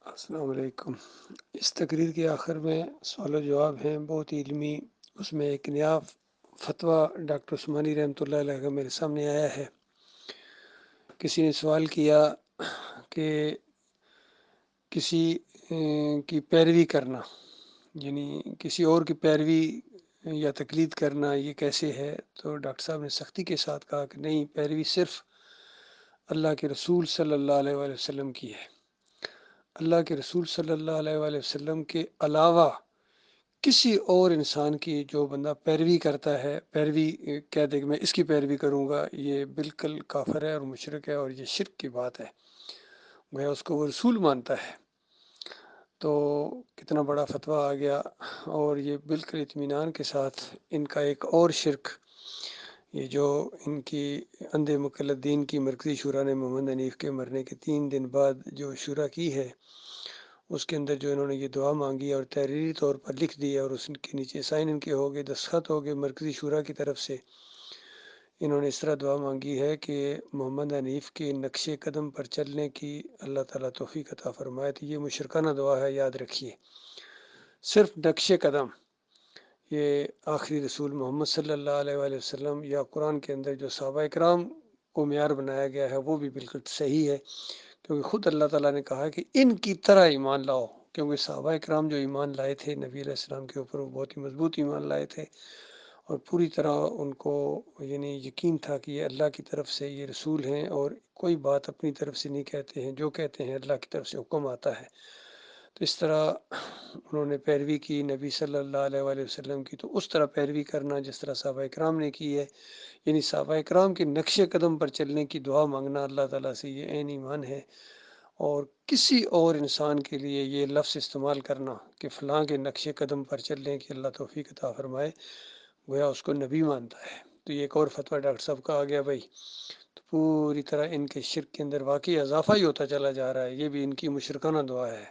السلام علیکم۔ اس تقریر کے آخر میں سوال و جواب ہیں بہت علمی۔ اس میں ایک نیا فتویٰ ڈاکٹر عثمانی رحمۃ اللہ علیہ کا میرے سامنے آیا ہے۔ کسی نے سوال کیا کہ کسی کی پیروی کرنا، یعنی کسی اور کی پیروی یا تقلید کرنا یہ کیسے ہے؟ تو ڈاکٹر صاحب نے سختی کے ساتھ کہا کہ نہیں، پیروی صرف اللہ کے رسول صلی اللہ علیہ وآلہ وسلم کی ہے۔ اللہ کے رسول صلی اللہ علیہ وآلہ وسلم کے علاوہ کسی اور انسان کی جو بندہ پیروی کرتا ہے، پیروی کہہ دے کہ میں اس کی پیروی کروں گا، یہ بالکل کافر ہے اور مشرک ہے، اور یہ شرک کی بات ہے، گویا اس کو وہ رسول مانتا ہے۔ تو کتنا بڑا فتویٰ آ گیا، اور یہ بالکل اطمینان کے ساتھ ان کا ایک اور شرک، یہ جو ان کی اندھے مقلدین کی مرکزی شورا نے محمد حنیف کے مرنے کے 3 دن بعد جو شورا کی ہے، اس کے اندر جو انہوں نے یہ دعا مانگی اور تحریری طور پر لکھ دی، اور اس کے نیچے سائن ان کے ہو گئے، دستخط ہو گئے مرکزی شورا کی طرف سے۔ انہوں نے اس طرح دعا مانگی ہے کہ محمد حنیف کے نقش قدم پر چلنے کی اللہ تعالیٰ توفیق عطا فرمائے۔ تو یہ مشرکانہ دعا ہے، یاد رکھیے۔ صرف نقش قدم، یہ آخری رسول محمد صلی اللہ علیہ وآلہ وسلم یا قرآن کے اندر جو صحابہ اکرام کو معیار بنایا گیا ہے وہ بھی بالکل صحیح ہے، کیونکہ خود اللہ تعالیٰ نے کہا کہ ان کی طرح ایمان لاؤ، کیونکہ صحابہ اکرام جو ایمان لائے تھے نبی علیہ السلام کے اوپر، وہ بہت ہی مضبوط ایمان لائے تھے، اور پوری طرح ان کو یعنی یقین تھا کہ یہ اللہ کی طرف سے یہ رسول ہیں، اور کوئی بات اپنی طرف سے نہیں کہتے ہیں، جو کہتے ہیں اللہ کی طرف سے حکم آتا ہے۔ تو اس طرح انہوں نے پیروی کی نبی صلی اللہ علیہ وآلہ وسلم کی، تو اس طرح پیروی کرنا جس طرح صحابہ اکرام نے کی ہے، یعنی صحابہ اکرام کے نقش قدم پر چلنے کی دعا مانگنا اللہ تعالیٰ سے، یہ عین ایمان ہے۔ اور کسی اور انسان کے لیے یہ لفظ استعمال کرنا کہ فلاں کے نقش قدم پر چلنے کی اللہ توفیق عطا فرمائے، گویا اس کو نبی مانتا ہے۔ تو یہ ایک اور فتویٰ ڈاکٹر صاحب کا آ گیا بھائی، تو پوری طرح ان کے شرک کے اندر واقعی اضافہ ہی ہوتا چلا جا رہا ہے۔ یہ بھی ان کی مشرکانہ دعا ہے۔